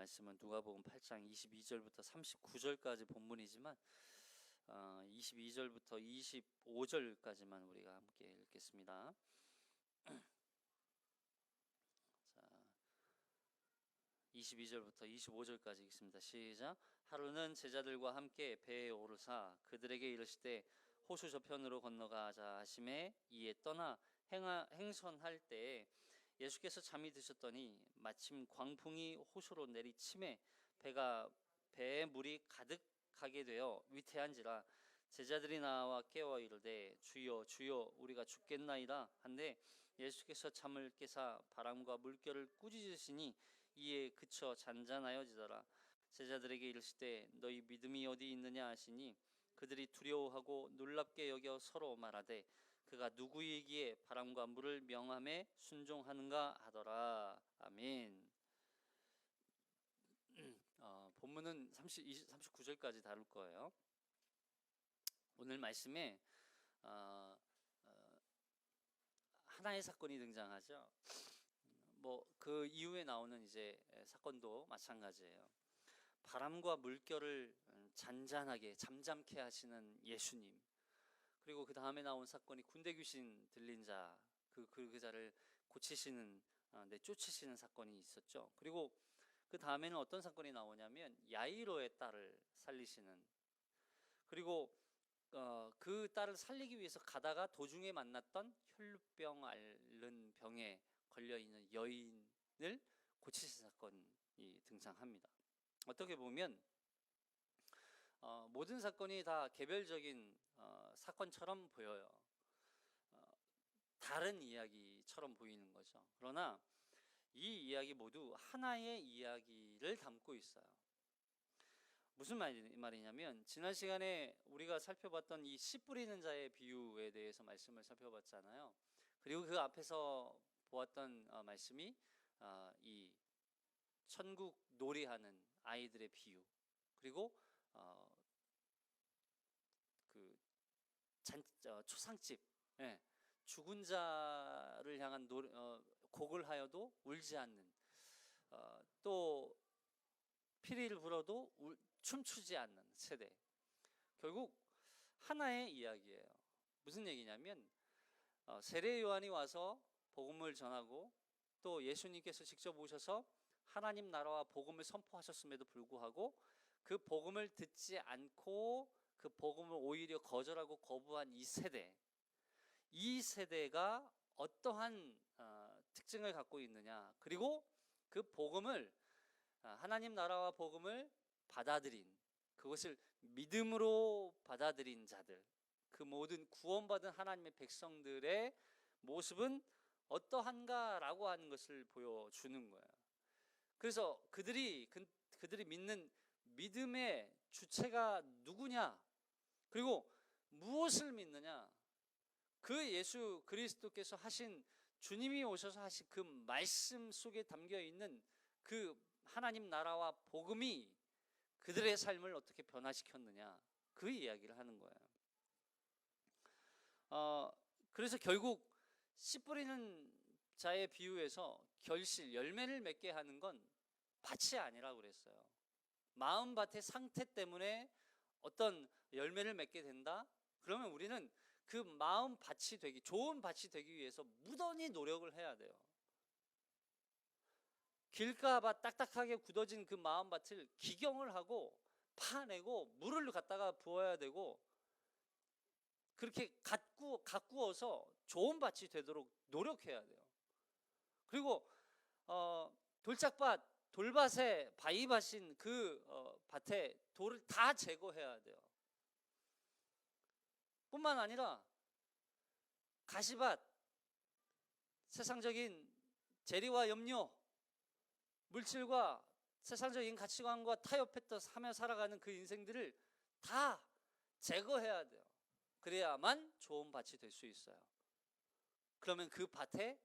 말씀은 누가복음 8장 22절부터 39절까지 본문이지만 22절부터 25절까지만 우리가 함께 읽겠습니다. 자, 22절부터 25절까지 읽습니다. 시작. 하루는 제자들과 함께 배에 오르사 그들에게 이르시되 호수 저편으로 건너가자 하시매 이에 떠나 행선할 때에 예수께서 잠이 드셨더니 마침 광풍이 호수로 내리치매 배에 물이 가득하게 되어 위태한지라 제자들이 나와 깨워 이르되 주여 주여 우리가 죽겠나이다 한데 예수께서 잠을 깨사 바람과 물결을 꾸짖으시니 이에 그쳐 잔잔하여지더라. 제자들에게 이르시되 너희 믿음이 어디 있느냐 하시니 그들이 두려워하고 놀랍게 여겨 서로 말하되 그가 누구이기에 바람과 물을 명함에 순종하는가 하더라. 아멘. 본문은 39절까지 다룰 거예요. 오늘 말씀에 하나의 사건이 등장하죠. 그 이후에 나오는 이제 사건도 마찬가지예요. 바람과 물결을 잔잔하게 잠잠케 하시는 예수님. 그리고 그 다음에 나온 사건이 군대 귀신 들린 자, 그 자를 고치시는, 쫓으시는 사건이 있었죠. 그리고 그 다음에는 어떤 사건이 나오냐면 야이로의 딸을 살리시는. 그리고 그 딸을 살리기 위해서 가다가 도중에 만났던 혈루병 앓는 병에 걸려 있는 여인을 고치신 사건이 등장합니다. 어떻게 보면 모든 사건이 다 개별적인 사건처럼 보여요. 다른 이야기처럼 보이는 거죠. 그러나 이 이야기 모두 하나의 이야기를 담고 있어요. 무슨 말이냐면 지난 시간에 우리가 살펴봤던 이 씨 뿌리는 자의 비유에 대해서 말씀을 살펴봤잖아요. 그리고 그 앞에서 보았던 말씀이 이 천국 놀이하는 아이들의 비유, 그리고 초상집, 죽은 자를 향한 곡을 하여도 울지 않는, 또 피리를 불어도 춤추지 않는 세대. 결국 하나의 이야기예요. 무슨 얘기냐면 세례 요한이 와서 복음을 전하고 또 예수님께서 직접 오셔서 하나님 나라와 복음을 선포하셨음에도 불구하고 그 복음을 듣지 않고 그 복음을 오히려 거절하고 거부한 이 세대가 어떠한 특징을 갖고 있느냐, 그리고 그 복음을 하나님 나라와 복음을 받아들인, 그것을 믿음으로 받아들인 자들, 그 모든 구원받은 하나님의 백성들의 모습은 어떠한가라고 하는 것을 보여주는 거예요. 그래서 그들이 믿는 믿음의 주체가 누구냐, 그리고 무엇을 믿느냐, 그 예수 그리스도께서 하신, 주님이 오셔서 하신 그 말씀 속에 담겨 있는 그 하나님 나라와 복음이 그들의 삶을 어떻게 변화시켰느냐, 그 이야기를 하는 거예요. 그래서 결국 씨 뿌리는 자의 비유에서 열매를 맺게 하는 건 밭이 아니라고 그랬어요. 마음밭의 상태 때문에 어떤 열매를 맺게 된다? 그러면 우리는 그 마음밭이 좋은 밭이 되기 위해서 무던히 노력을 해야 돼요. 길가밭 딱딱하게 굳어진 그 마음밭을 기경을 하고 파내고 물을 갖다가 부어야 되고, 그렇게 가꾸어서 좋은 밭이 되도록 노력해야 돼요. 그리고 돌밭에 바위밭인 그 밭에 돌을 다 제거해야 돼요. 뿐만 아니라 가시밭, 세상적인 재리와 염려, 물질과 세상적인 가치관과 타협하며 살아가는 그 인생들을 다 제거해야 돼요. 그래야만 좋은 밭이 될 수 있어요. 그러면 그 밭에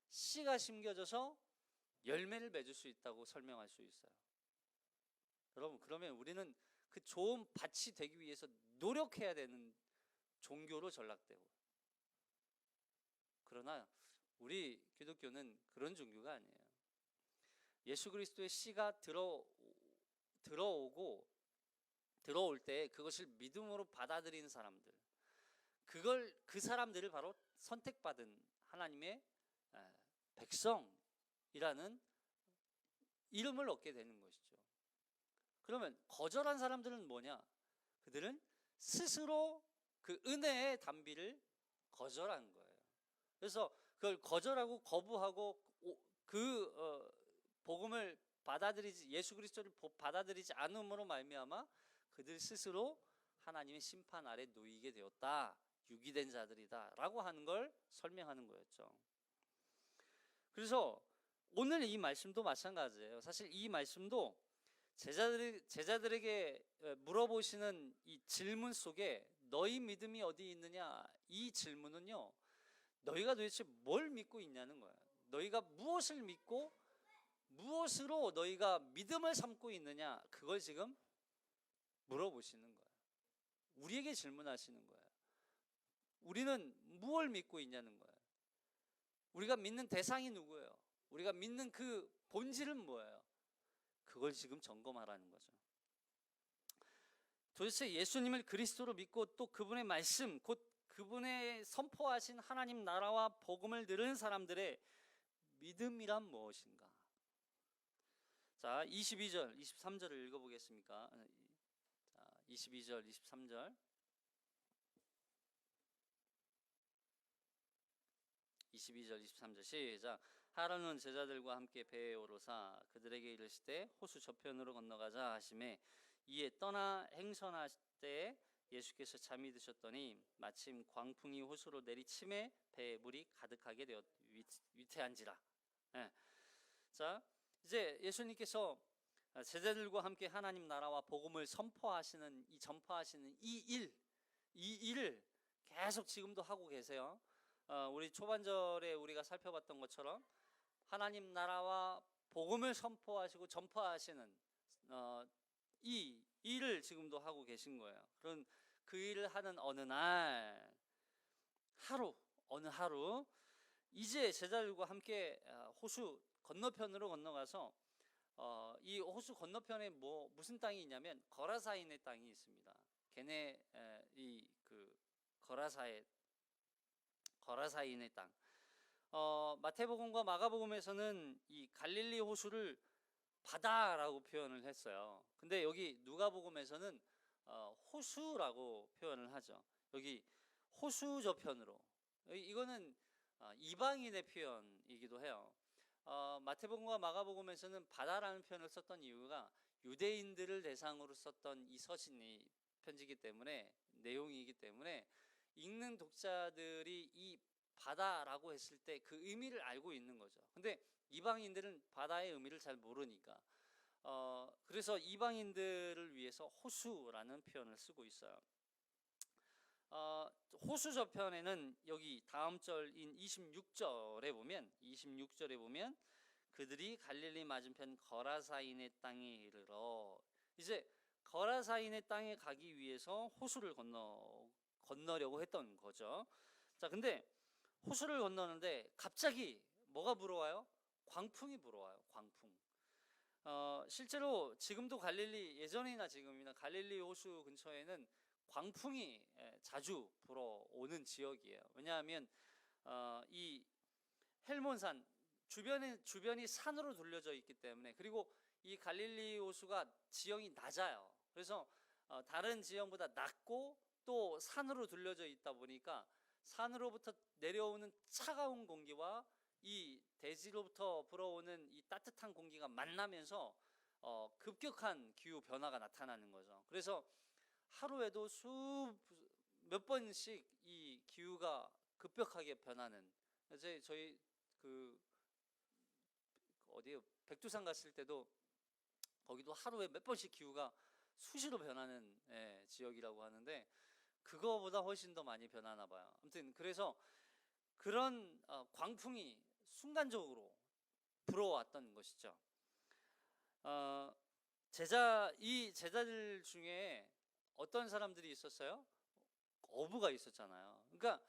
씨가 심겨져서 열매를 맺을 수 있다고 설명할 수 있어요. 여러분, 그러면 우리는 그 좋은 밭이 되기 위해서 노력해야 되는 종교로 전락되고, 그러나 우리 기독교는 그런 종교가 아니에요. 예수 그리스도의 씨가 들어올 때 그것을 믿음으로 받아들이는 사람들, 그 사람들을 바로 선택받은 하나님의 백성이라는 이름을 얻게 되는 것이죠. 그러면 거절한 사람들은 뭐냐? 그들은 스스로 그 은혜의 단비를 거절한 거예요. 그래서 그걸 거절하고 거부하고 복음을 예수 그리스도를 받아들이지 않음으로 말미암아 그들 스스로 하나님의 심판 아래 놓이게 되었다. 유기된 자들이다라고 하는 걸 설명하는 거였죠. 그래서 오늘 이 말씀도 마찬가지예요. 사실 이 말씀도 제자들에게 물어보시는 이 질문 속에 너희 믿음이 어디 있느냐, 이 질문은요, 너희가 도대체 뭘 믿고 있냐는 거야. 너희가 무엇을 믿고 무엇으로 너희가 믿음을 삼고 있느냐, 그걸 지금 물어보시는 거예요. 우리에게 질문하시는 거예요. 우리는 무엇을 믿고 있냐는 거예요. 우리가 믿는 대상이 누구예요? 우리가 믿는 그 본질은 뭐예요? 그걸 지금 점검하라는 거죠. 도대체 예수님을 그리스도로 믿고 또 그분의 말씀, 곧 그분의 선포하신 하나님 나라와 복음을 들은 사람들의 믿음이란 무엇인가? 자, 22절, 23절을 읽어보겠습니까? 자, 22절, 23절. 22절, 23절 시작. 하루는 제자들과 함께 배에 오르사 그들에게 이르시되 호수 저편으로 건너가자 하시매 이에 떠나 행선할 때 예수께서 잠이 드셨더니 마침 광풍이 호수로 내리침에 배에 물이 가득하게 되어 위태한지라. 네. 자, 이제 예수님께서 제자들과 함께 하나님 나라와 복음을 전파하시는 이 일을 계속 지금도 하고 계세요. 우리 초반절에 우리가 살펴봤던 것처럼 하나님 나라와 복음을 선포하시고 전파하시는 이 일을 지금도 하고 계신 거예요. 그런 그 일을 하는 어느 하루 이제 제자들과 함께 호수 건너편으로 건너가서 이 호수 건너편에 무슨 땅이 있냐면 거라사인의 땅이 있습니다. 걔네 거라사인의 땅. 마태복음과 마가복음에서는 이 갈릴리 호수를 바다라고 표현을 했어요. 근데 여기 누가복음에서는 호수라고 표현을 하죠. 여기 호수 저편으로. 이거는 이방인의 표현이기도 해요. 마태복음과 마가복음에서는 바다라는 표현을 썼던 이유가 유대인들을 대상으로 썼던 이 서신이 편지이기 때문에, 내용이기 때문에 읽는 독자들이 이 바다라고 했을 때 그 의미를 알고 있는 거죠. 근데 이방인들은 바다의 의미를 잘 모르니까 그래서 이방인들을 위해서 호수라는 표현을 쓰고 있어요. 호수 저편에는 여기 다음 절인 26절에 보면 그들이 갈릴리 맞은편 거라사인의 땅에 이르러, 이제 거라사인의 땅에 가기 위해서 호수를 건너려고 했던 거죠. 자, 근데 호수를 건너는데 갑자기 뭐가 불어와요? 광풍이 불어와요. 광풍. 실제로 지금도 예전이나 지금이나 갈릴리 호수 근처에는 광풍이 자주 불어오는 지역이에요. 왜냐하면 이 헬몬산 주변이 산으로 둘려져 있기 때문에, 그리고 이 갈릴리 호수가 지형이 낮아요. 그래서 다른 지형보다 낮고 또 산으로 둘려져 있다 보니까 산으로부터 내려오는 차가운 공기와 이 대지로부터 불어오는 이 따뜻한 공기가 만나면서 급격한 기후 변화가 나타나는 거죠. 그래서 하루에도 몇 번씩 이 기후가 급격하게 변하는, 이제 저희 어디요? 백두산 갔을 때도 거기도 하루에 몇 번씩 기후가 수시로 변하는 지역이라고 하는데 그거보다 훨씬 더 많이 변하나 봐요. 아무튼 그래서 그런 광풍이 순간적으로 불어왔던 것이죠. 이 제자들 중에 어떤 사람들이 있었어요? 어부가 있었잖아요. 그러니까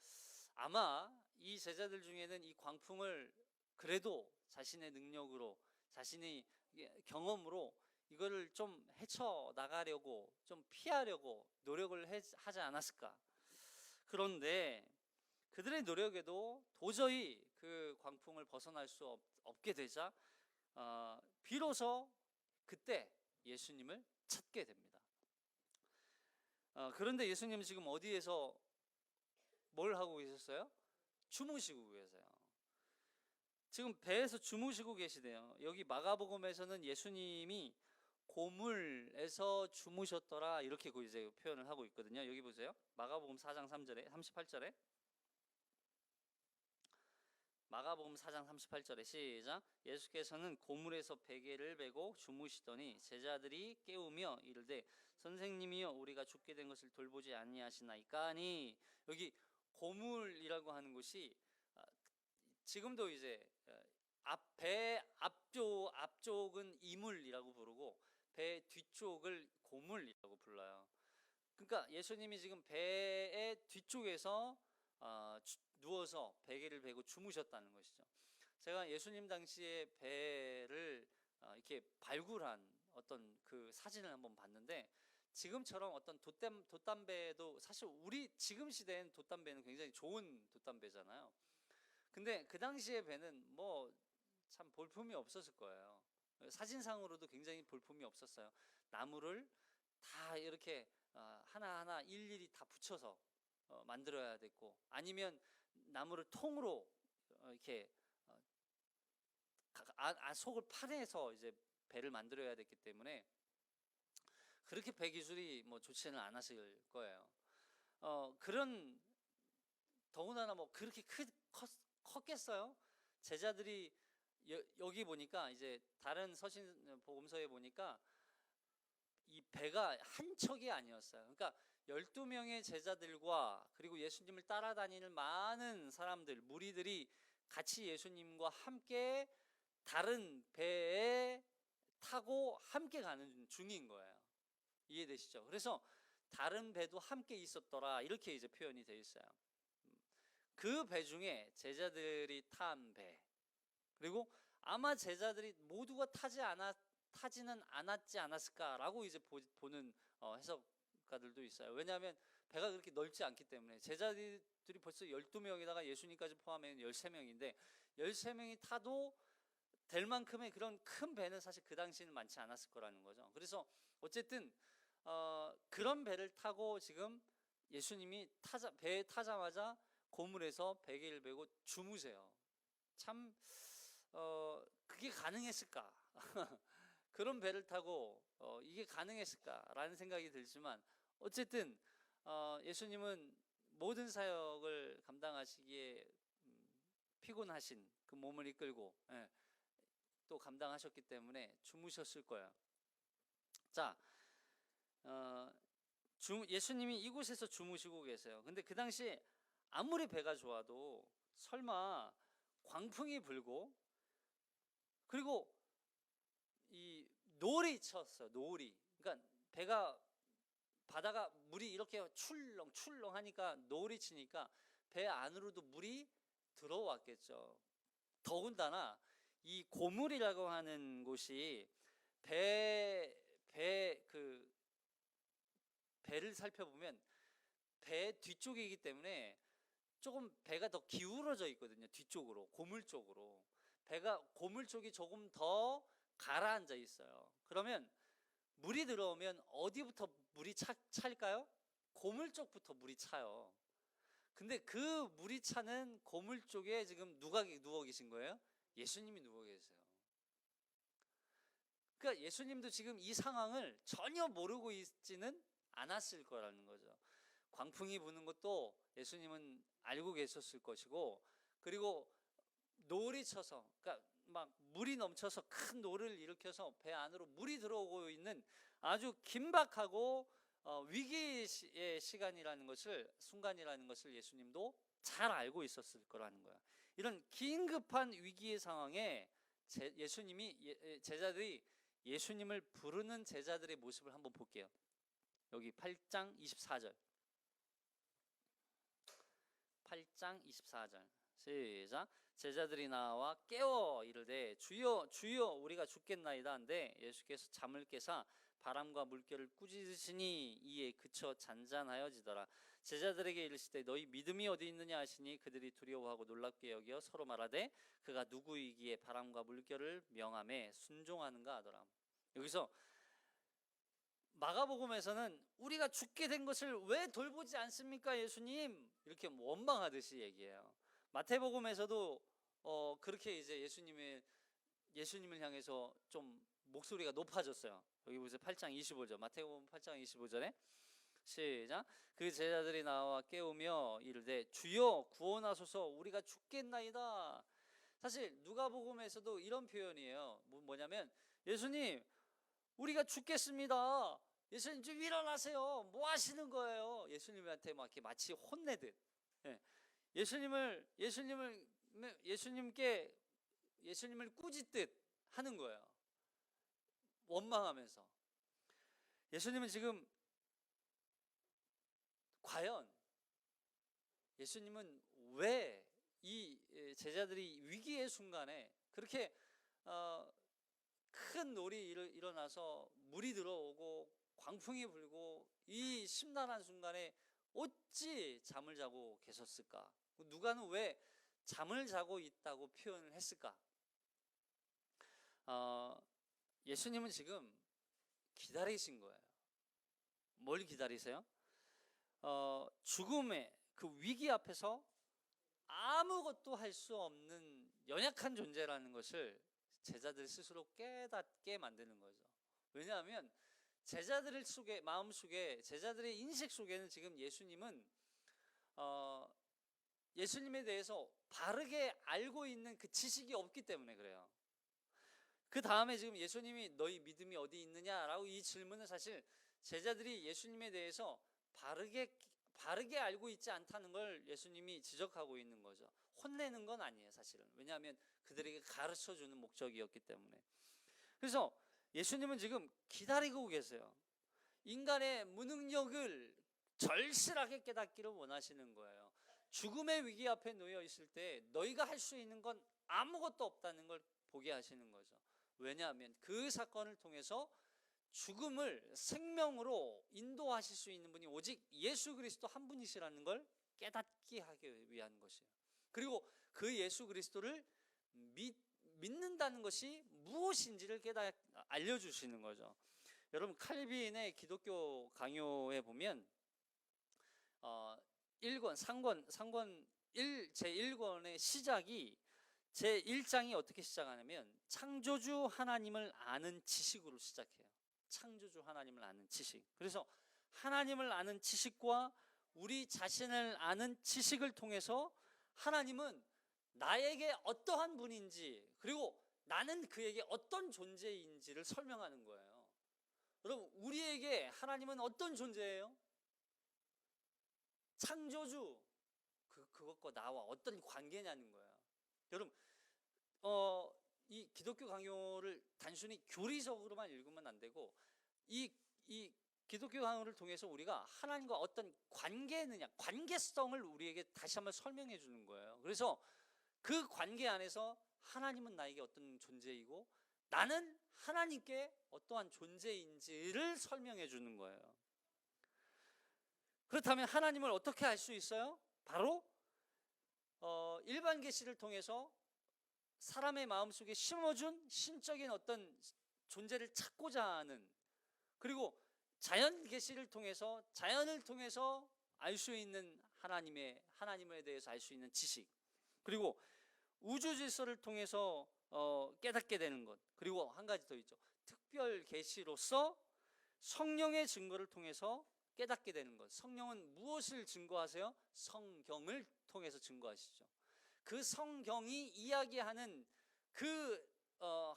아마 이 제자들 중에는 이 광풍을 그래도 자신의 능력으로 자신의 경험으로 이거를 좀 헤쳐 나가려고, 좀 피하려고 노력을 하지 않았을까. 그런데 그들의 노력에도 도저히 그 광풍을 벗어날 수 없게 되자 비로소 그때 예수님을 찾게 됩니다. 그런데 예수님은 지금 어디에서 뭘 하고 계셨어요? 주무시고 계세요. 지금 배에서 주무시고 계시대요. 여기 마가복음에서는 예수님이 고물에서 주무셨더라 이렇게 이제 표현을 하고 있거든요. 여기 보세요. 마가복음 4장 3절에 38절에 마가복음 4장 38절에 시작. 예수께서는 고물에서 베개를 베고 주무시더니 제자들이 깨우며 이르되 선생님이여 우리가 죽게 된 것을 돌보지 아니하시나이까 하니, 여기 고물이라고 하는 곳이 지금도 이제 배 앞쪽은 이물이라고 부르고 배 뒤쪽을 고물이라고 불러요. 그러니까 예수님이 지금 배의 뒤쪽에서 누워서 베개를 베고 주무셨다는 것이죠. 제가 예수님 당시에 배를 이렇게 발굴한 어떤 그 사진을 한번 봤는데, 지금처럼 어떤 돛담배도 사실 우리 지금 시대엔 돛담배는 굉장히 좋은 돛담배잖아요. 근데 그 당시의 배는 뭐 참 볼품이 없었을 거예요. 사진상으로도 굉장히 볼품이 없었어요. 나무를 다 이렇게 하나하나 일일이 다 붙여서 만들어야 됐고, 아니면 나무를 통으로 이렇게 속을 파내서 이제 배를 만들어야 됐기 때문에 그렇게 배 기술이 뭐 좋지는 않았을 거예요. 그런 더군다나 뭐 그렇게 컸겠어요? 제자들이 여기 보니까 이제 다른 서신 복음서에 보니까 이 배가 한 척이 아니었어요. 그러니까 12명의 제자들과 그리고 예수님을 따라다니는 많은 사람들, 무리들이 같이 예수님과 함께 다른 배에 타고 함께 가는 중인 거예요. 이해되시죠? 그래서 다른 배도 함께 있었더라 이렇게 이제 표현이 되어 있어요. 그 배 중에 제자들이 탄 배, 그리고 아마 제자들이 모두가 타지는 않았지 않았을까라고 이제 보는 해석가들도 있어요. 왜냐하면 배가 그렇게 넓지 않기 때문에. 제자들이 벌써 12명에다가 예수님까지 포함하면 13명인데 13명이 타도 될 만큼의 그런 큰 배는 사실 그 당시에는 많지 않았을 거라는 거죠. 그래서 어쨌든 그런 배를 타고 지금 예수님이 배에 타자마자 고물에서 베개를 베고 주무세요. 참 그게 가능했을까? 그런 배를 타고 이게 가능했을까라는 생각이 들지만, 어쨌든 예수님은 모든 사역을 감당하시기에 피곤하신 그 몸을 이끌고 또 감당하셨기 때문에 주무셨을 거예요. 자, 예수님이 이곳에서 주무시고 계세요. 근데 그 당시 아무리 배가 좋아도 설마 광풍이 불고 그리고 이 놀이 쳤어. 놀이. 그러니까 바다가 물이 이렇게 출렁출렁 하니까 놀이 치니까 배 안으로도 물이 들어왔겠죠. 더군다나 이 고물이라고 하는 곳이 배를 살펴보면 배 뒤쪽이기 때문에 조금 배가 더 기울어져 있거든요. 뒤쪽으로, 고물 쪽으로. 배가 고물 쪽이 조금 더 가라앉아 있어요. 그러면 물이 들어오면 어디부터 물이 찰까요? 고물 쪽부터 물이 차요. 근데 그 물이 차는 고물 쪽에 지금 누가 누워 계신 거예요? 예수님이 누워 계세요. 그러니까 예수님도 지금 이 상황을 전혀 모르고 있지는 않았을 거라는 거죠. 광풍이 부는 것도 예수님은 알고 계셨을 것이고, 그리고 놀이 쳐서, 그러니까 막 물이 넘쳐서 큰 노를 일으켜서 배 안으로 물이 들어오고 있는 아주 긴박하고 위기의 순간이라는 것을 예수님도 잘 알고 있었을 거라는 거야. 이런 긴급한 위기의 상황에 제자들이 예수님을 부르는 제자들의 모습을 한번 볼게요. 여기 8장 24절. 8장 24절. 시작. 제자들이 나와 깨워 이르되 주여 주여 우리가 죽겠나이다 한데 예수께서 잠을 깨사 바람과 물결을 꾸짖으시니 이에 그쳐 잔잔하여지더라. 제자들에게 이르시되 너희 믿음이 어디 있느냐 하시니 그들이 두려워하고 놀랍게 여겨 서로 말하되 그가 누구이기에 바람과 물결을 명하매 순종하는가 하더라. 여기서 마가복음에서는 우리가 죽게 된 것을 왜 돌보지 않습니까 예수님? 이렇게 원망하듯이 얘기해요. 마태복음에서도 그렇게 이제 예수님을 향해서 좀 목소리가 높아졌어요. 여기 보세요. 8장 25절. 마태복음 8장 25절에 시작. 그 제자들이 나와 깨우며 이르되 주여 구원하소서 우리가 죽겠나이다. 사실 누가복음에서도 이런 표현이에요. 뭐냐면 예수님 우리가 죽겠습니다. 예수님 좀 일어나세요. 뭐 하시는 거예요? 예수님한테 막 이렇게 마치 혼내듯. 예수님을 꾸짖듯 하는 거예요. 원망하면서. 예수님은 지금 과연 예수님은 왜 이 제자들이 위기의 순간에 그렇게 큰 놀이 일어나서 물이 들어오고 광풍이 불고 이 심란한 순간에 어찌 잠을 자고 계셨을까? 누가는 왜 잠을 자고 있다고 표현을 했을까? 예수님은 지금 기다리신 거예요. 뭘 기다리세요? 죽음의 그 위기 앞에서 아무것도 할 수 없는 연약한 존재라는 것을 제자들 스스로 깨닫게 만드는 거죠. 왜냐하면 제자들의 마음속에 제자들의 인식 속에는 지금 예수님은 예수님에 대해서 바르게 알고 있는 그 지식이 없기 때문에 그래요. 그 다음에 지금 예수님이 너희 믿음이 어디 있느냐라고 이 질문은 사실 제자들이 예수님에 대해서 바르게 알고 있지 않다는 걸 예수님이 지적하고 있는 거죠. 혼내는 건 아니에요 사실은. 왜냐하면 그들에게 가르쳐주는 목적이었기 때문에. 그래서 예수님은 지금 기다리고 계세요. 인간의 무능력을 절실하게 깨닫기를 원하시는 거예요. 죽음의 위기 앞에 놓여 있을 때 너희가 할 수 있는 건 아무것도 없다는 걸 보게 하시는 거죠. 왜냐하면 그 사건을 통해서 죽음을 생명으로 인도하실 수 있는 분이 오직 예수 그리스도 한 분이시라는 걸 깨닫게 하기 위한 것이에요. 그리고 그 예수 그리스도를 믿는다는 것이 무엇인지를 알려주시는 거죠. 여러분 칼빈의 기독교 강요에 보면 상권 제1권의 시작이 제1장이 어떻게 시작하냐면 창조주 하나님을 아는 지식으로 시작해요. 창조주 하나님을 아는 지식. 그래서 하나님을 아는 지식과 우리 자신을 아는 지식을 통해서 하나님은 나에게 어떠한 분인지 그리고 나는 그에게 어떤 존재인지를 설명하는 거예요. 여러분 우리에게 하나님은 어떤 존재예요? 창조주. 그것과 나와 어떤 관계냐는 거예요. 여러분 이 기독교 강요를 단순히 교리적으로만 읽으면 안 되고 이 기독교 강요를 통해서 우리가 하나님과 어떤 관계성을 우리에게 다시 한번 설명해 주는 거예요. 그래서 그 관계 안에서 하나님은 나에게 어떤 존재이고 나는 하나님께 어떠한 존재인지를 설명해 주는 거예요. 그렇다면 하나님을 어떻게 알 수 있어요? 바로 일반 계시를 통해서 사람의 마음속에 심어준 신적인 어떤 존재를 찾고자 하는, 그리고 자연 계시를 통해서 자연을 통해서 알 수 있는 하나님에 대해서 알 수 있는 지식, 그리고 우주 질서를 통해서 깨닫게 되는 것, 그리고 한 가지 더 있죠. 특별 계시로서 성령의 증거를 통해서 깨닫게 되는 것. 성령은 무엇을 증거하세요? 성경을 통해서 증거하시죠. 그 성경이 이야기하는 그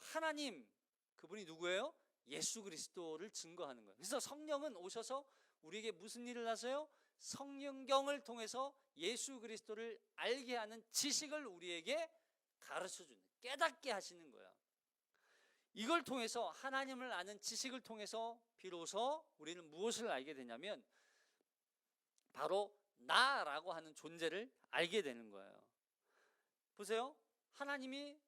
하나님, 그분이 누구예요? 예수 그리스도를 증거하는 거예요. 그래서 성령은 오셔서 우리에게 무슨 일을 하세요? 성경을 통해서 예수 그리스도를 알게 하는 지식을 우리에게 가르쳐주는, 깨닫게 하시는 거예요. 이걸 통해서, 하나님을 아는 지식을 통해서 비로소 우리는 무엇을 알게 되냐면 바로 나라고 하는 존재를 알게 되는 거예요. 보세요. 하나님이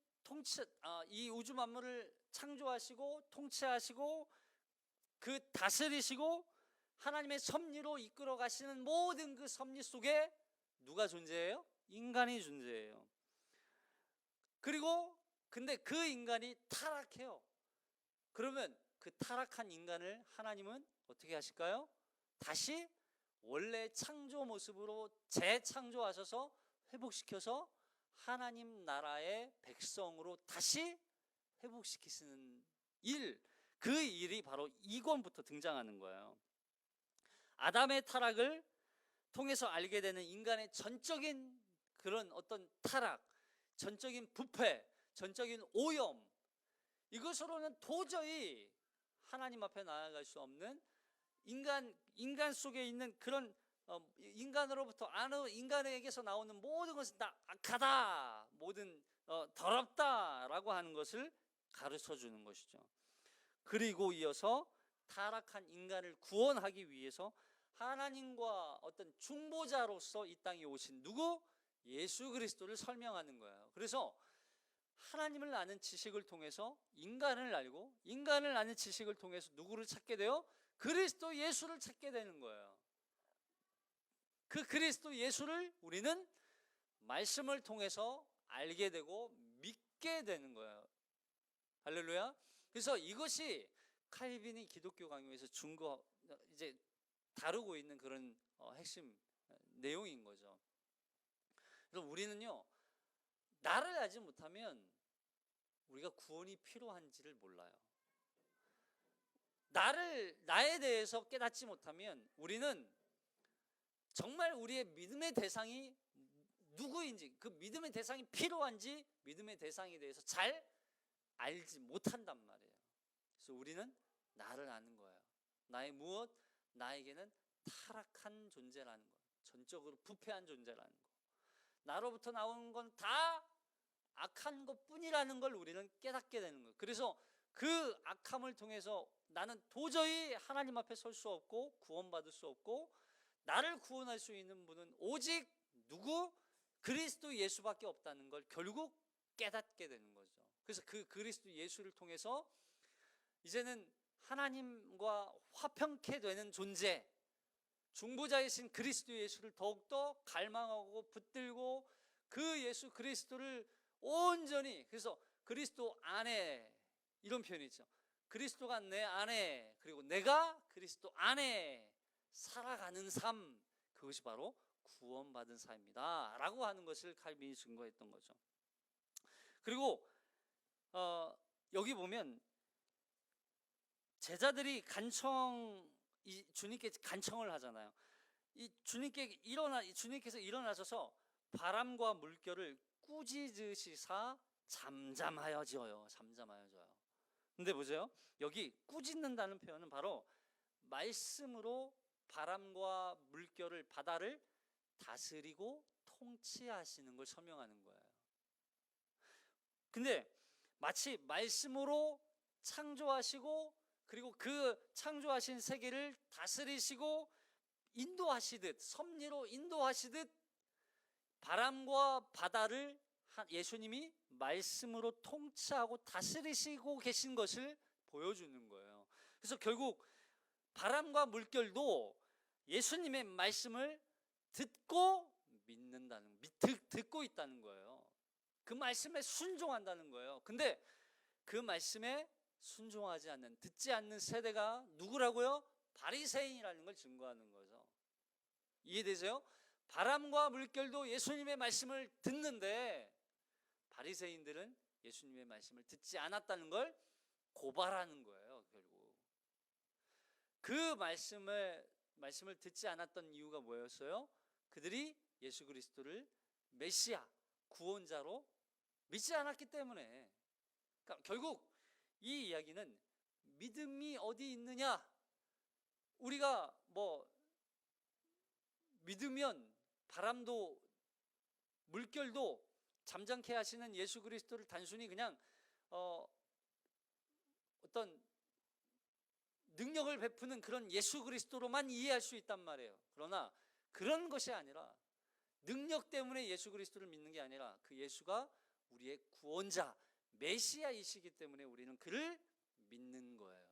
이 우주 만물을 창조하시고 통치하시고 그 다스리시고 하나님의 섭리로 이끌어 가시는 모든 그 섭리 속에 누가 존재해요? 인간이 존재해요. 그리고 근데 그 인간이 타락해요. 그러면 그 타락한 인간을 하나님은 어떻게 하실까요? 다시 원래 창조 모습으로 재창조하셔서 회복시켜서 하나님 나라의 백성으로 다시 회복시키시는 일, 그 일이 바로 이권부터 등장하는 거예요. 아담의 타락을 통해서 알게 되는 인간의 전적인 그런 어떤 타락, 전적인 부패, 전적인 오염, 이것으로는 도저히 하나님 앞에 나아갈 수 없는 인간 속에 있는 그런 인간으로부터 인간에게서 나오는 모든 것은 다 악하다, 모든 더럽다라고 하는 것을 가르쳐 주는 것이죠. 그리고 이어서 타락한 인간을 구원하기 위해서 하나님과 어떤 중보자로서 이 땅에 오신 누구? 예수 그리스도를 설명하는 거예요. 그래서 하나님을 아는 지식을 통해서 인간을 알고, 인간을 아는 지식을 통해서 누구를 찾게 돼요? 그리스도 예수를 찾게 되는 거예요. 그 그리스도 예수를 우리는 말씀을 통해서 알게 되고 믿게 되는 거예요. 할렐루야. 그래서 이것이 칼빈이 기독교 강요에서 이제 다루고 있는 그런 핵심 내용인 거죠. 그래서 우리는요, 나를 알지 못하면 우리가 구원이 필요한지를 몰라요. 나에 대해서 깨닫지 못하면 우리는 정말 우리의 믿음의 대상이 누구인지, 그 믿음의 대상이 필요한지, 믿음의 대상에 대해서 잘 알지 못한단 말이에요. 그래서 우리는 나를 아는 거예요. 나의 무엇? 나에게는 타락한 존재라는 거, 전적으로 부패한 존재라는 거, 나로부터 나오는 건 다 악한 것뿐이라는 걸 우리는 깨닫게 되는 거예요. 그래서 그 악함을 통해서 나는 도저히 하나님 앞에 설 수 없고 구원받을 수 없고, 나를 구원할 수 있는 분은 오직 누구? 그리스도 예수밖에 없다는 걸 결국 깨닫게 되는 거죠. 그래서 그 그리스도 예수를 통해서 이제는 하나님과 화평케 되는 존재, 중보자이신 그리스도 예수를 더욱더 갈망하고 붙들고 그 예수 그리스도를 온전히, 그래서 그리스도 안에, 이런 표현이 있죠. 그리스도가 내 안에, 그리고 내가 그리스도 안에 살아가는 삶, 그것이 바로 구원받은 삶이다 라고 하는 것을 칼빈이 증거했던 거죠. 그리고 여기 보면 제자들이 주님께 간청을 하잖아요. 주님께서 일어나셔서 바람과 물결을 꾸짖으시사 잠잠하여져요. 근데 보세요. 여기 꾸짖는다는 표현은 바로 말씀으로 바람과 물결을, 바다를 다스리고 통치하시는 걸 설명하는 거예요. 근데 마치 말씀으로 창조하시고, 그리고 그 창조하신 세계를 다스리시고 인도하시듯, 섭리로 인도하시듯 바람과 바다를 예수님이 말씀으로 통치하고 다스리시고 계신 것을 보여주는 거예요. 그래서 결국 바람과 물결도 예수님의 말씀을 듣고 듣고 있다는 거예요. 그 말씀에 순종한다는 거예요. 근데 그 말씀에 순종하지 않는, 듣지 않는 세대가 누구라고요? 바리새인이라는 걸 증거하는 거죠. 이해되세요? 바람과 물결도 예수님의 말씀을 듣는데 바리새인들은 예수님의 말씀을 듣지 않았다는 걸 고발하는 거예요. 결국 그 말씀을 듣지 않았던 이유가 뭐였어요? 그들이 예수 그리스도를 메시아, 구원자로 믿지 않았기 때문에. 그러니까 결국 이 이야기는 믿음이 어디 있느냐, 우리가 믿으면 바람도 물결도 잠잠케 하시는 예수 그리스도를 단순히 그냥 어떤 능력을 베푸는 그런 예수 그리스도로만 이해할 수 있단 말이에요. 그러나 그런 것이 아니라, 능력 때문에 예수 그리스도를 믿는 게 아니라 그 예수가 우리의 구원자, 메시아이시기 때문에 우리는 그를 믿는 거예요.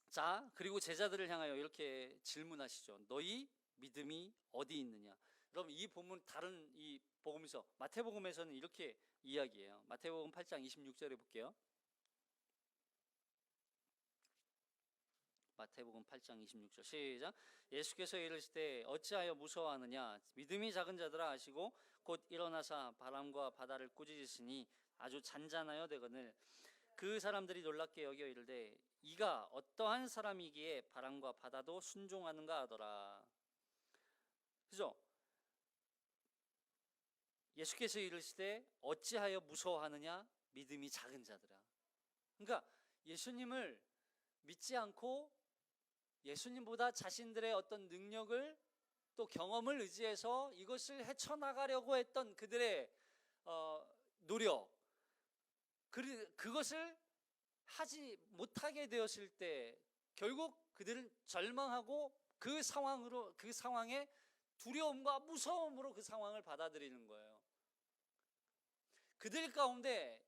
자, 그리고 제자들을 향하여 이렇게 질문하시죠. 너희 믿음이 어디 있느냐? 여러분, 이 본문 다른 이 복음서 마태복음에서는 이렇게 이야기해요. 마태복음 8장 26절에 볼게요. 마태복음 8장 26절 시작. 예수께서 이르시되 어찌하여 무서워하느냐? 믿음이 작은 자들아 하시고 곧 일어나사 바람과 바다를 꾸짖으시니 아주 잔잔하여 되거늘 그 사람들이 놀랍게 여겨 이르되 이가 어떠한 사람이기에 바람과 바다도 순종하는가 하더라. 그죠? 예수께서 이르시되 어찌하여 무서워하느냐? 믿음이 작은 자들아. 그러니까 예수님을 믿지 않고 예수님보다 자신들의 어떤 능력을 또 경험을 의지해서 이것을 헤쳐나가려고 했던 그들의 노력, 그것을 하지 못하게 되었을 때 결국 그들은 절망하고 그 상황에 두려움과 무서움으로 그 상황을 받아들이는 거예요. 그들 가운데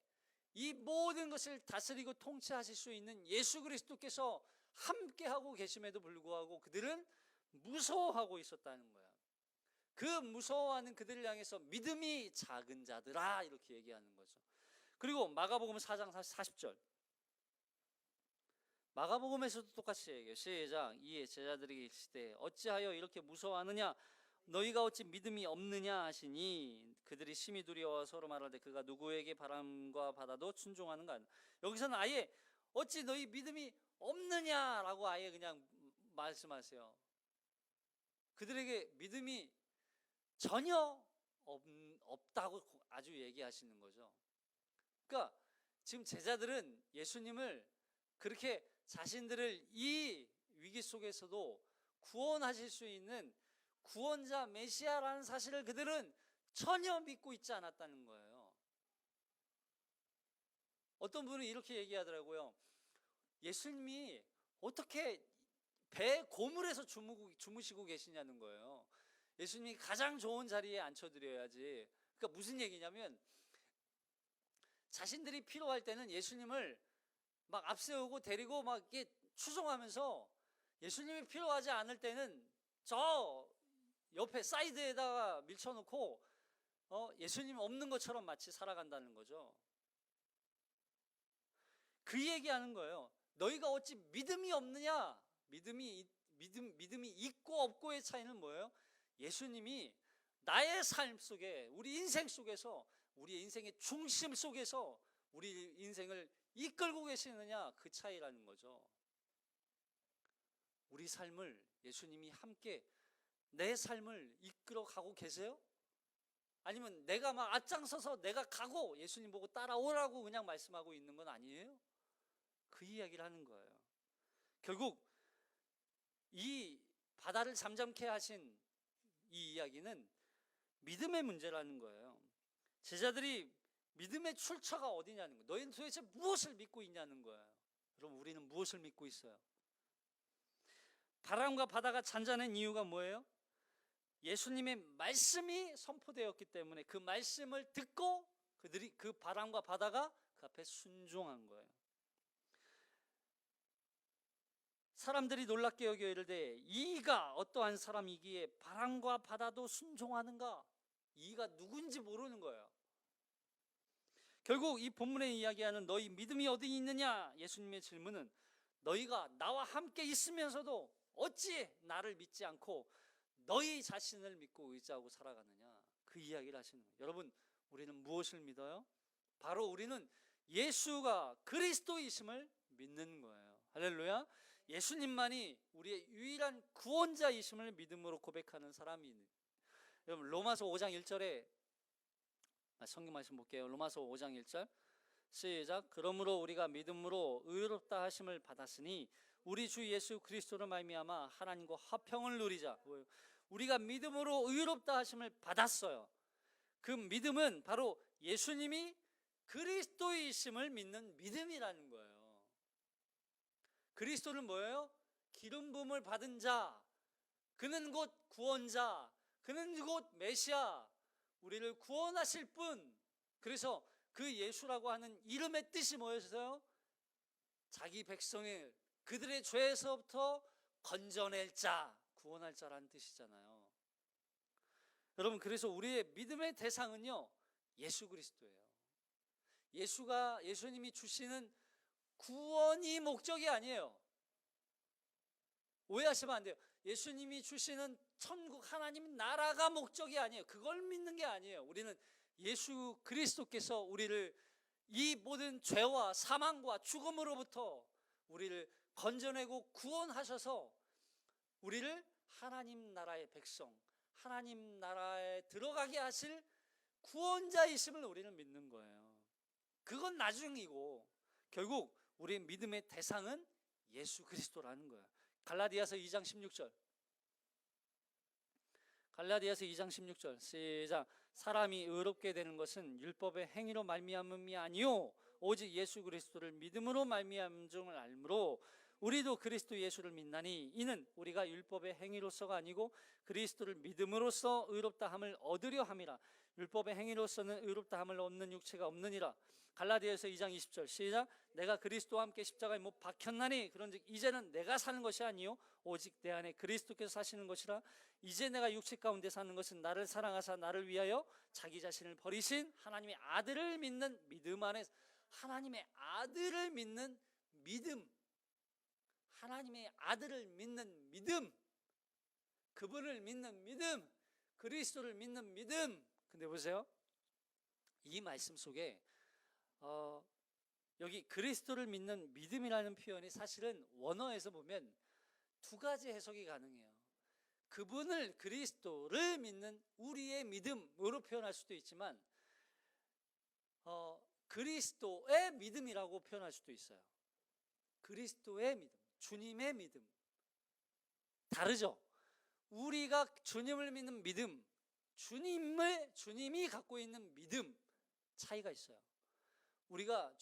이 모든 것을 다스리고 통치하실 수 있는 예수 그리스도께서 함께하고 계심에도 불구하고 그들은 무서워하고 있었다는 거야. 그 무서워하는 그들을 향해서 믿음이 작은 자들아 이렇게 얘기하는 거죠. 그리고 마가복음 4장 40절 마가복음에서도 똑같이 얘기해요. 시작. 이에 제자들에게 이르시되 어찌하여 이렇게 무서워하느냐? 너희가 어찌 믿음이 없느냐 하시니 그들이 심히 두려워 서로 말하되 그가 누구에게 바람과 바다도 순종하는가? 여기서는 아예 어찌 너희 믿음이 없느냐라고 아예 그냥 말씀하세요. 그들에게 믿음이 전혀 없다고 아주 얘기하시는 거죠. 그러니까 지금 제자들은 예수님을 그렇게 자신들을 이 위기 속에서도 구원하실 수 있는 구원자 메시아라는 사실을 그들은 전혀 믿고 있지 않았다는 거예요. 어떤 분은 이렇게 얘기하더라고요. 예수님이 어떻게 배 고물에서 주무시고 계시냐는 거예요. 예수님이 가장 좋은 자리에 앉혀드려야지. 그러니까 무슨 얘기냐면 자신들이 필요할 때는 예수님을 막 앞세우고 데리고 막 이렇게 추종하면서 예수님이 필요하지 않을 때는 저 옆에 사이드에다가 밀쳐놓고 예수님 없는 것처럼 마치 살아간다는 거죠. 그 얘기하는 거예요. 너희가 어찌 믿음이 없느냐? 믿음이 있고 없고의 차이는 뭐예요? 예수님이 나의 삶 속에 우리 인생 속에서 우리 인생의 중심 속에서 우리 인생을 이끌고 계시느냐 그 차이라는 거죠. 우리 삶을 예수님이 함께 내 삶을 이끌어 가고 계세요? 아니면 내가 막 앞장서서 내가 가고 예수님 보고 따라오라고 그냥 말씀하고 있는 건 아니에요? 그 이야기를 하는 거예요. 결국 이 바다를 잠잠케 하신 이 이야기는 믿음의 문제라는 거예요. 제자들이 믿음의 출처가 어디냐는 거예요. 너희는 도대체 무엇을 믿고 있냐는 거예요. 여러분, 우리는 무엇을 믿고 있어요? 바람과 바다가 잔잔한 이유가 뭐예요? 예수님의 말씀이 선포되었기 때문에 그 말씀을 듣고 그들이 그 바람과 바다가 그 앞에 순종한 거예요. 사람들이 놀랍게 여겨 이르되 이가 어떠한 사람이기에 바람과 바다도 순종하는가? 이가 누군지 모르는 거예요. 결국 이 본문에 이야기하는 너희 믿음이 어디 있느냐? 예수님의 질문은 너희가 나와 함께 있으면서도 어찌 나를 믿지 않고 너희 자신을 믿고 의지하고 살아가느냐? 그 이야기를 하시는 거예요. 여러분, 우리는 무엇을 믿어요? 바로 우리는 예수가 그리스도이심을 믿는 거예요. 할렐루야. 예수님만이 우리의 유일한 구원자이심을 믿음으로 고백하는 사람이. 여러분, 로마서 5장 1절에 성경 말씀 볼게요. 로마서 5장 1절 시작. 그러므로 우리가 믿음으로 의롭다 하심을 받았으니 우리 주 예수 그리스도로 말미암아 하나님과 화평을 누리자. 우리가 믿음으로 의롭다 하심을 받았어요. 그 믿음은 바로 예수님이 그리스도이심을 믿는 믿음이라는 거예요. 그리스도는 뭐예요? 기름 부음을 받은 자, 그는 곧 구원자, 그는 곧 메시아, 우리를 구원하실 분. 그래서 그 예수라고 하는 이름의 뜻이 뭐였어요? 자기 백성을 그들의 죄에서부터 건져낼 자, 구원할 자라는 뜻이잖아요. 여러분, 그래서 우리의 믿음의 대상은요, 예수 그리스도예요. 예수님이 주시는 구원이 목적이 아니에요. 오해하시면 안 돼요. 예수님이 주시는 천국 하나님 나라가 목적이 아니에요. 그걸 믿는 게 아니에요. 우리는 예수 그리스도께서 우리를 이 모든 죄와 사망과 죽음으로부터 우리를 건져내고 구원하셔서 우리를 하나님 나라의 백성, 하나님 나라에 들어가게 하실 구원자이심을 우리는 믿는 거예요. 그건 나중이고 결국 우리의 믿음의 대상은 예수 그리스도라는 거예요. 갈라디아서 2장 16절. 갈라디아서 2장 16절 시작. 사람이 의롭게 되는 것은 율법의 행위로 말미암음이 아니요 오직 예수 그리스도를 믿음으로 말미암은 줄 알므로 우리도 그리스도 예수를 믿나니 이는 우리가 율법의 행위로서가 아니고 그리스도를 믿음으로써 의롭다 함을 얻으려 함이라. 율법의 행위로서는 의롭다 함을 얻는 육체가 없느니라. 갈라디아서 2장 20절 시작. 내가 그리스도와 함께 십자가에 못 박혔나니 그런즉 이제는 내가 사는 것이 아니요 오직 내 안에 그리스도께서 사시는 것이라. 이제 내가 육체 가운데 사는 것은 나를 사랑하사 나를 위하여 자기 자신을 버리신 하나님의 아들을 믿는 믿음 안에, 하나님의 아들을 믿는 믿음, 하나님의 아들을 믿는 믿음, 그분을 믿는 믿음, 그리스도를 믿는 믿음. 근데 보세요, 이 말씀 속에 여기 그리스도를 믿는 믿음이라는 표현이 사실은 원어에서 보면 두 가지 해석이 가능해요. 그분을, 그리스도를 믿는 우리의 믿음으로 표현할 수도 있지만 그리스도의 믿음이라고 표현할 수도 있어요. 그리스도의 믿음, 주님의 믿음. 다르죠? 우리가 주님을 믿는 믿음, 주님이 갖고 있는 믿음, 차이가 있어요. 우리가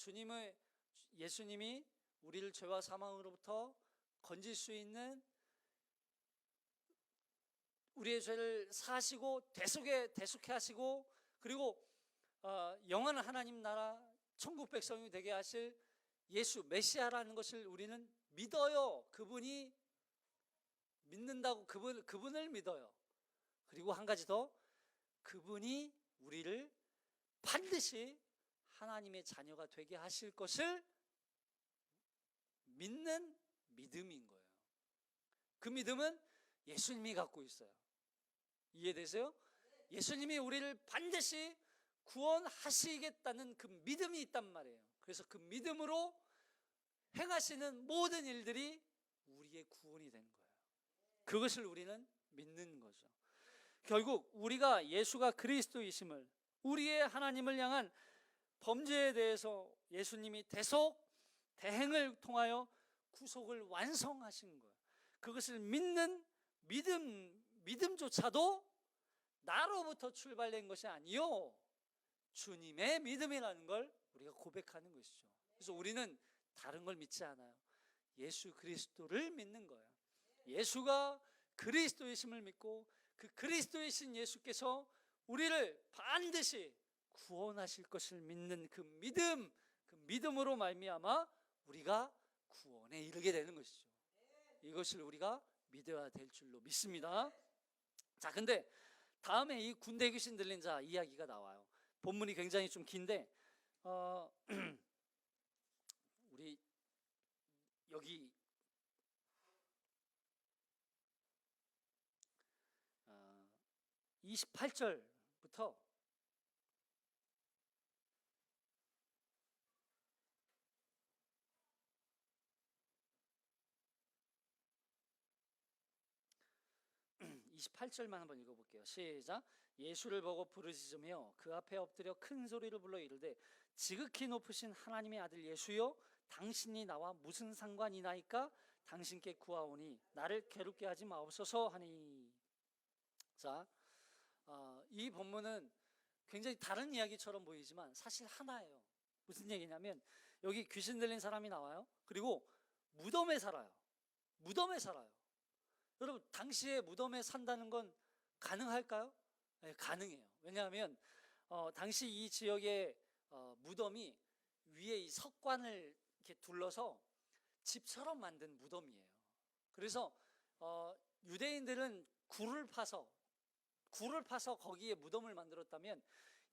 예수님이 우리를 죄와 사망으로부터 건질 수 있는, 우리의 죄를 사하시고 대속해 하시고, 그리고 영원한 하나님 나라 천국 백성이 되게 하실 예수 메시아라는 것을 우리는 믿어요. 그분이 믿는다고, 그분을 믿어요. 그리고 한 가지 더, 그분이 우리를 반드시 하나님의 자녀가 되게 하실 것을 믿는 믿음인 거예요. 그 믿음은 예수님이 갖고 있어요. 이해되세요? 예수님이 우리를 반드시 구원하시겠다는 그 믿음이 있단 말이에요. 그래서 그 믿음으로 행하시는 모든 일들이 우리의 구원이 되는 거예요. 그것을 우리는 믿는 거죠. 결국 우리가 예수가 그리스도이심을, 우리의 하나님을 향한 범죄에 대해서 예수님이 대행을 통하여 구속을 완성하신 거예요. 그것을 믿는 믿음조차도 나로부터 출발된 것이 아니요 주님의 믿음이라는 걸 우리가 고백하는 것이죠. 그래서 우리는 다른 걸 믿지 않아요. 예수 그리스도를 믿는 거예요. 예수가 그리스도이심을 믿고 그 그리스도이신 예수께서 우리를 반드시 구원하실 것을 믿는 그 믿음으로 말미암아 우리가 구원에 이르게 되는 것이죠. 이것을 우리가 믿어야 될 줄로 믿습니다. 자, 근데 다음에 이 군대 귀신 들린 자 이야기가 나와요. 본문이 굉장히 좀 긴데 우리 여기 28절부터 28절만 한번 읽어볼게요. 시작. 예수를 보고 부르짖으며 그 앞에 엎드려 큰 소리를 불러 이르되 지극히 높으신 하나님의 아들 예수여, 당신이 나와 무슨 상관이나이까? 당신께 구하오니 나를 괴롭게 하지 마옵소서 하니. 자, 이 본문은 굉장히 다른 이야기처럼 보이지만 사실 하나예요. 무슨 얘기냐면 여기 귀신 들린 사람이 나와요. 그리고 무덤에 살아요. 여러분, 당시에 무덤에 산다는 건 가능할까요? 네, 가능해요. 왜냐하면 당시 이 지역의 무덤이 위에 이 석관을 이렇게 둘러서 집처럼 만든 무덤이에요. 그래서 유대인들은 굴을 파서 거기에 무덤을 만들었다면,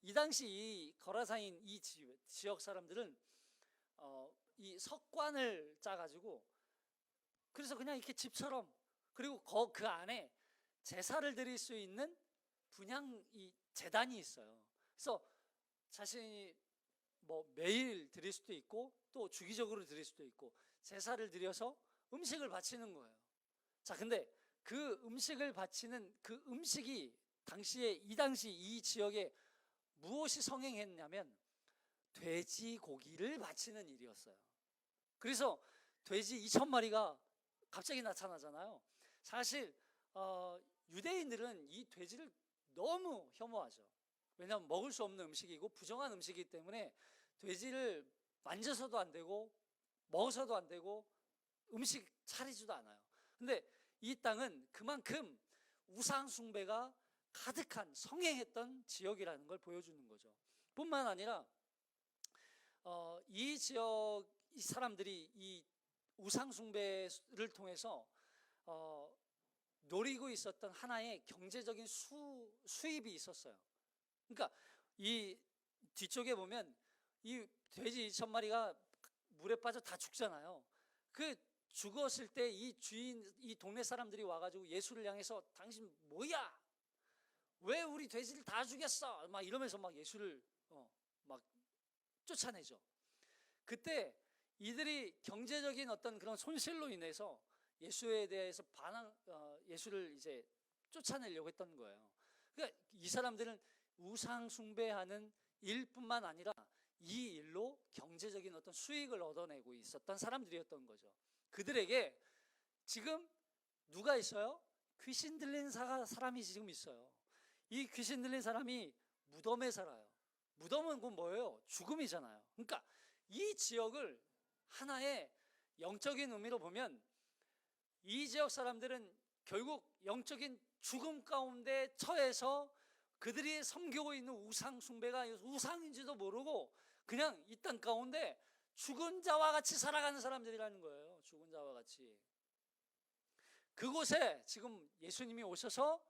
이 당시 이 거라사인 이 지역 사람들은 이 석관을 짜가지고, 그래서 그냥 이렇게 집처럼, 그리고 그 안에 제사를 드릴 수 있는 분향 이 제단이 있어요. 그래서 자신이 뭐 매일 드릴 수도 있고 또 주기적으로 드릴 수도 있고, 제사를 드려서 음식을 바치는 거예요. 자, 근데 그 음식을 바치는 그 음식이 이 당시 이 지역에 무엇이 성행했냐면 돼지고기를 바치는 일이었어요. 그래서 돼지 2,000마리가 갑자기 나타나잖아요. 사실 유대인들은 이 돼지를 너무 혐오하죠. 왜냐하면 먹을 수 없는 음식이고 부정한 음식이기 때문에 돼지를 만져서도 안 되고 먹어서도 안 되고 음식 차리지도 않아요. 근데 이 땅은 그만큼 우상 숭배가 가득한 성행했던 지역이라는 걸 보여주는 거죠. 뿐만 아니라 이 지역 이 사람들이 이 우상 숭배를 통해서 노리고 있었던 하나의 경제적인 수입이 있었어요. 그러니까 이 뒤쪽에 보면 이 돼지 2,000마리가 물에 빠져 다 죽잖아요. 그 죽었을 때 이 동네 사람들이 와가지고 예수를 향해서 당신 뭐야? 왜 우리 돼지를 다 죽였어? 막 이러면서 막 예수를 막 쫓아내죠. 그때 이들이 경제적인 어떤 그런 손실로 인해서 예수에 대해서 예수를 이제 쫓아내려고 했던 거예요. 그러니까 이 사람들은 우상 숭배하는 일뿐만 아니라 이 일로 경제적인 어떤 수익을 얻어내고 있었던 사람들이었던 거죠. 그들에게 지금 누가 있어요? 귀신 들린 사람이 지금 있어요. 이 귀신 들린 사람이 무덤에 살아요. 무덤은 그 뭐예요? 죽음이잖아요. 그러니까 이 지역을 하나의 영적인 의미로 보면 이 지역 사람들은 결국 영적인 죽음 가운데 처해서 그들이 섬기고 있는 우상 숭배가 우상인지도 모르고 그냥 이 땅 가운데 죽은 자와 같이 살아가는 사람들이라는 거예요. 죽은 자와 같이. 그곳에 지금 예수님이 오셔서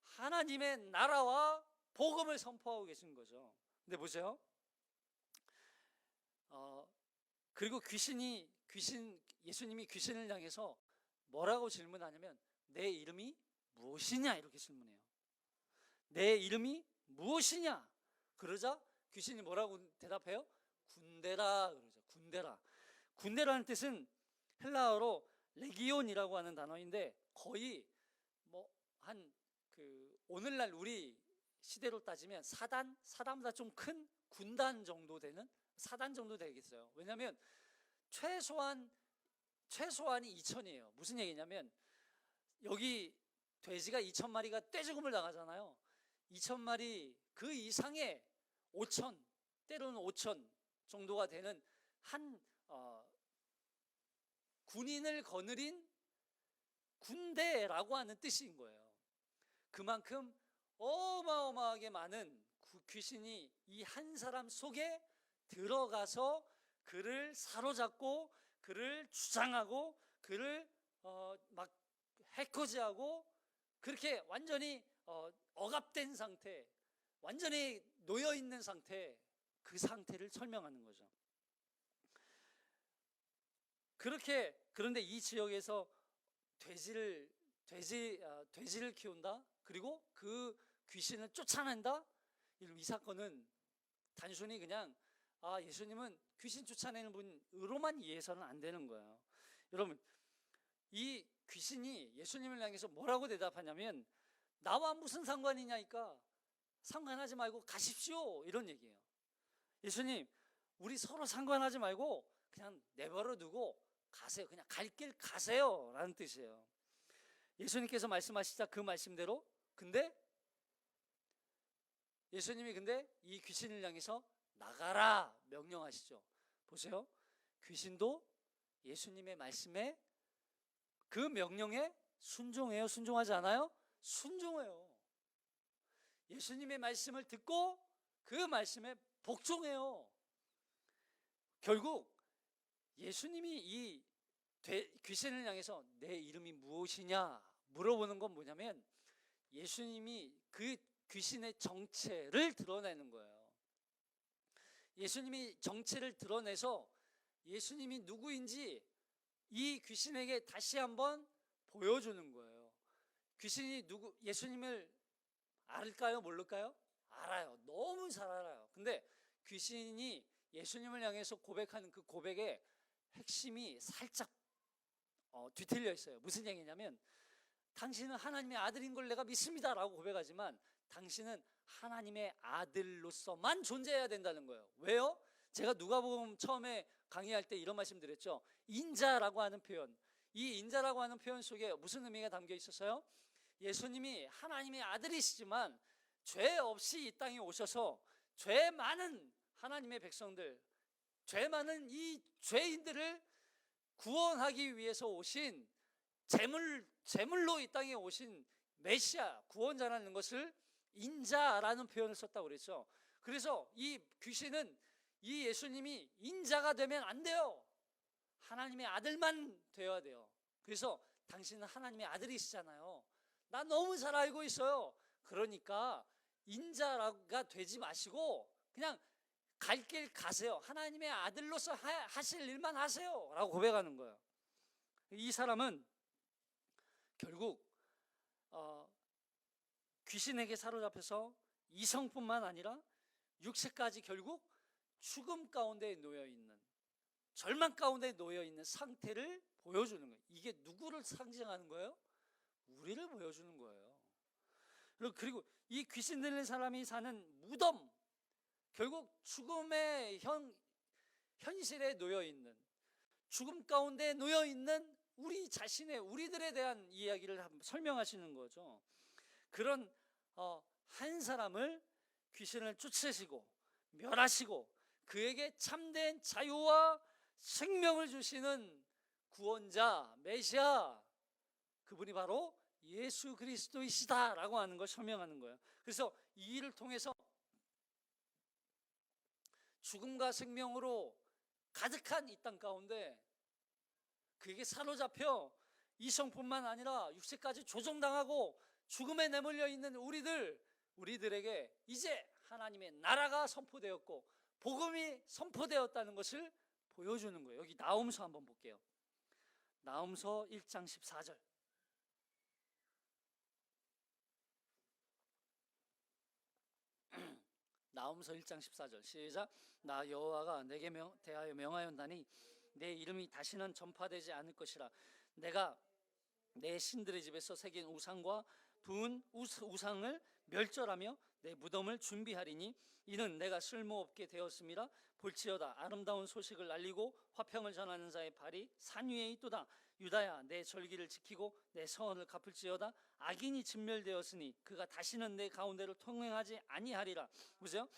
하나님의 나라와 복음을 선포하고 계신 거죠. 근데 보세요. 그리고 예수님이 귀신을 향해서 뭐라고 질문하냐면 내 이름이 무엇이냐 이렇게 질문해요. 내 이름이 무엇이냐? 그러자 귀신이 뭐라고 대답해요? 군대라 그러죠. 군대라. 군대라는 뜻은 헬라어로 레기온이라고 하는 단어인데 거의 뭐 한 오늘날 우리 시대로 따지면 사단보다 좀 큰 군단 정도 되는 사단 정도 되겠어요. 왜냐하면 최소한이 2,000이에요. 무슨 얘기냐면 여기 돼지가 2,000마리가 떼죽음을 당하잖아요. 2,000마리 그 이상의 5,000 때로는 5,000 정도가 되는 한 군인을 거느린 군대라고 하는 뜻인 거예요. 그만큼 어마어마하게 많은 귀신이 이 한 사람 속에 들어가서 그를 사로잡고 그를 주장하고 그를 막 해코지하고 그렇게 완전히 억압된 상태, 완전히 놓여있는 상태, 그 상태를 설명하는 거죠. 그런데 이 지역에서 돼지를 키운다, 그리고 그 귀신을 쫓아낸다. 이 사건은 단순히 그냥 예수님은 귀신 쫓아내는 분으로만 이해해서는 안 되는 거예요. 여러분, 이 귀신이 예수님을 향해서 뭐라고 대답하냐면 나와 무슨 상관이냐니까 상관하지 말고 가십시오 이런 얘기예요. 예수님, 우리 서로 상관하지 말고 그냥 내버려 두고 가세요. 그냥 갈 길 가세요 라는 뜻이에요. 예수님께서 말씀하시자 그 말씀대로 예수님이 이 귀신을 향해서 나가라 명령하시죠. 보세요. 귀신도 예수님의 말씀에 그 명령에 순종해요? 순종하지 않아요? 순종해요. 예수님의 말씀을 듣고 그 말씀에 복종해요. 결국 예수님이 이 귀신을 향해서 내 이름이 무엇이냐 물어보는 건 뭐냐면 예수님이 그 귀신의 정체를 드러내는 거예요. 예수님이 정체를 드러내서 예수님이 누구인지 이 귀신에게 다시 한번 보여주는 거예요. 귀신이 예수님을 알까요? 모를까요? 알아요. 너무 잘 알아요. 근데 귀신이 예수님을 향해서 고백하는 그 고백의 핵심이 살짝 뒤틀려 있어요. 무슨 얘기냐면 당신은 하나님의 아들인 걸 내가 믿습니다 라고 고백하지만 당신은 하나님의 아들로서만 존재해야 된다는 거예요. 왜요? 제가 누가복음 처음에 강의할 때 이런 말씀 드렸죠. 인자라고 하는 표현, 이 인자라고 하는 표현 속에 무슨 의미가 담겨 있었어요? 예수님이 하나님의 아들이시지만 죄 없이 이 땅에 오셔서 죄 많은 하나님의 백성들, 죄 많은 이 죄인들을 구원하기 위해서 오신 제물로 이 땅에 오신 메시아 구원자라는 것을 인자라는 표현을 썼다고 그랬죠. 그래서 이 귀신은 이 예수님이 인자가 되면 안 돼요. 하나님의 아들만 되어야 돼요. 그래서 당신은 하나님의 아들이시잖아요. 나 너무 잘 알고 있어요. 그러니까 인자가 되지 마시고 그냥 갈 길 가세요. 하나님의 아들로서 하실 일만 하세요 라고 고백하는 거예요. 이 사람은 결국 귀신에게 사로잡혀서 이성뿐만 아니라 육체까지 결국 죽음 가운데 놓여있는, 절망 가운데 놓여있는 상태를 보여주는 거예요. 이게 누구를 상징하는 거예요? 우리를 보여주는 거예요. 그리고 이 귀신 들린 사람이 사는 무덤, 결국 죽음의 현실에 놓여있는, 죽음 가운데 놓여있는 우리들에 대한 이야기를 설명하시는 거죠. 그런 한 사람을 귀신을 쫓으시고 멸하시고 그에게 참된 자유와 생명을 주시는 구원자 메시아, 그분이 바로 예수 그리스도이시다라고 하는 걸 설명하는 거예요. 그래서 이 일을 통해서 죽음과 생명으로 가득한 이 땅 가운데 그에게 사로잡혀 이성뿐만 아니라 육체까지 조종당하고 죽음에 내몰려 있는 우리들에게 이제 하나님의 나라가 선포되었고 복음이 선포되었다는 것을 보여주는 거예요. 여기 나홈서 한번 볼게요. 나홈서 1장 14절. 나홈서 1장 14절 시작. 나 여호와가 내게 대하여 명하였나니 내 이름이 다시는 전파되지 않을 것이라. 내가 내 신들의 집에서 새긴 우상과 부은 우상을 멸절하며 내 무덤을 준비하리니 이는 내가 쓸모없게 되었음이라. 볼지어다 아름다운 소식을 알리고 화평을 전하는 자의 발이 산 위에 있도다. 유다야 내 절기를 지키고 내 서원을 갚을지어다. 악인이 진멸되었으니 그가 다시는 내 가운데로 통행하지 아니하리라. 보세요.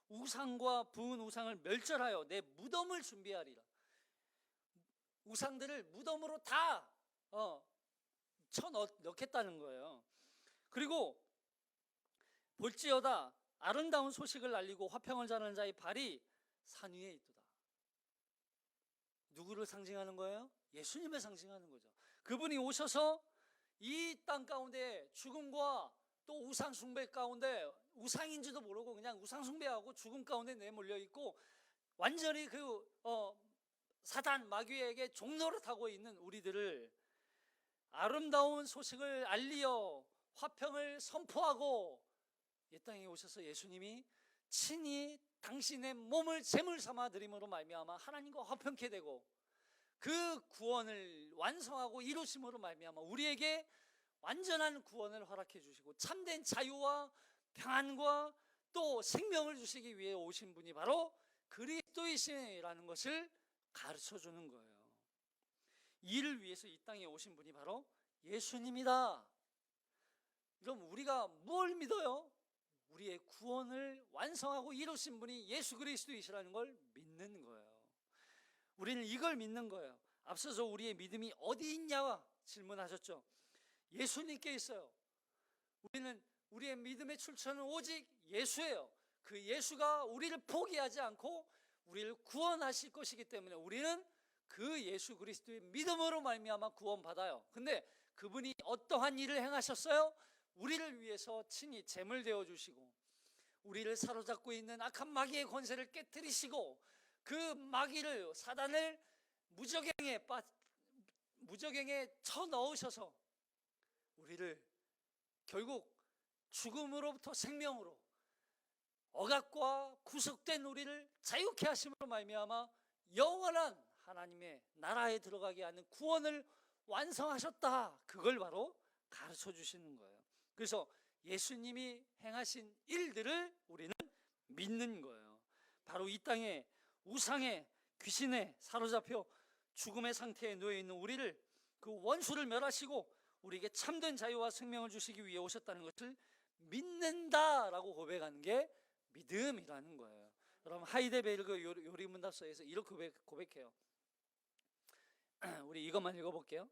우상과 부은 우상을 멸절하여 내 무덤을 준비하리라. 우상들을 무덤으로 다 쳐넣겠다는 거예요. 그리고 볼지어다 아름다운 소식을 알리고 화평을 전하는 자의 발이 산 위에 있도다. 누구를 상징하는 거예요? 예수님을 상징하는 거죠. 그분이 오셔서 이 땅 가운데 죽음과 또 우상 숭배 가운데, 우상인지도 모르고 그냥 우상 숭배하고 죽음 가운데 내몰려 있고 완전히 그 사단 마귀에게 종노릇하고 있는 우리들을 아름다운 소식을 알리어 화평을 선포하고 이 땅에 오셔서 예수님이 친히 당신의 몸을 제물 삼아 드림으로 말미암아 하나님과 화평케 되고 그 구원을 완성하고 이루심으로 말미암아 우리에게 완전한 구원을 허락해 주시고 참된 자유와 평안과 또 생명을 주시기 위해 오신 분이 바로 그리스도이시라는 것을 가르쳐 주는 거예요. 이를 위해서 이 땅에 오신 분이 바로 예수님이다. 그럼 우리가 뭘 믿어요? 우리의 구원을 완성하고 이루신 분이 예수 그리스도이시라는 걸 믿는 거예요. 우리는 이걸 믿는 거예요. 앞서서 우리의 믿음이 어디 있냐 질문하셨죠. 예수님께 있어요. 우리는 우리의 믿음의 출처는 오직 예수예요. 그 예수가 우리를 포기하지 않고 우리를 구원하실 것이기 때문에 우리는 그 예수 그리스도의 믿음으로 말미암아 구원받아요. 근데 그분이 어떠한 일을 행하셨어요? 우리를 위해서 친히 제물 되어 주시고 우리를 사로잡고 있는 악한 마귀의 권세를 깨뜨리시고 그 마귀를, 사단을 무저갱에 쳐넣으셔서 우리를 결국 죽음으로부터 생명으로, 억압과 구속된 우리를 자유케 하심으로 말미암아 영원한 하나님의 나라에 들어가게 하는 구원을 완성하셨다. 그걸 바로 가르쳐 주시는 거예요. 그래서 예수님이 행하신 일들을 우리는 믿는 거예요. 바로 이 땅에 우상에, 귀신에 사로잡혀 죽음의 상태에 놓여 있는 우리를, 그 원수를 멸하시고 우리에게 참된 자유와 생명을 주시기 위해 오셨다는 것을 믿는다라고 고백하는 게 믿음이라는 거예요. 여러분, 하이데베르그 요리문답서에서 이렇게 고백해요. 우리 이것만 읽어볼게요.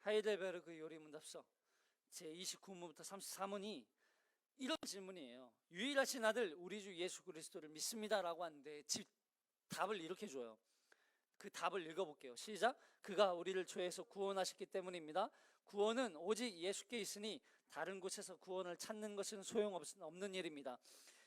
하이데베르그 요리문답서 제29문부터 34문이 이런 질문이에요. 유일하신 아들 우리 주 예수 그리스도를 믿습니다라고 하는데 답을 이렇게 줘요. 그 답을 읽어볼게요. 시작. 그가 우리를 죄에서 구원하셨기 때문입니다. 구원은 오직 예수께 있으니 다른 곳에서 구원을 찾는 것은 소용없는 일입니다.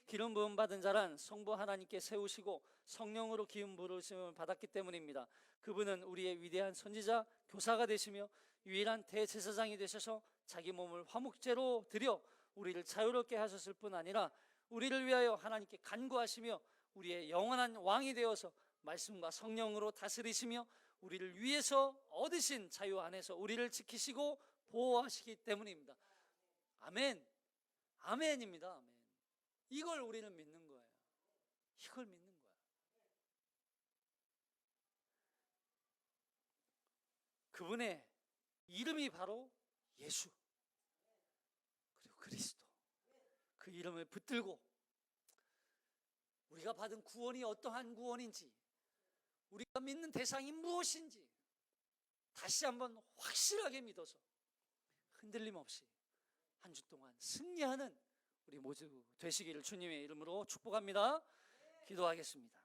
기름 부음 받은 자란 성부 하나님께 세우시고 성령으로 기름 부으심을 받았기 때문입니다. 그분은 우리의 위대한 선지자, 교사가 되시며 유일한 대제사장이 되셔서 자기 몸을 화목제로 드려 우리를 자유롭게 하셨을 뿐 아니라 우리를 위하여 하나님께 간구하시며 우리의 영원한 왕이 되어서 말씀과 성령으로 다스리시며 우리를 위해서 얻으신 자유 안에서 우리를 지키시고 보호하시기 때문입니다. 아멘. 아멘입니다. 아멘. 이걸 우리는 믿는 거예요. 이걸 믿는 거예요. 그분의 이름이 바로 예수, 그리고 그리스도. 그 이름을 붙들고 우리가 받은 구원이 어떠한 구원인지, 우리가 믿는 대상이 무엇인지 다시 한번 확실하게 믿어서 흔들림 없이 한 주 동안 승리하는 우리 모두 되시기를 주님의 이름으로 축복합니다. 기도하겠습니다.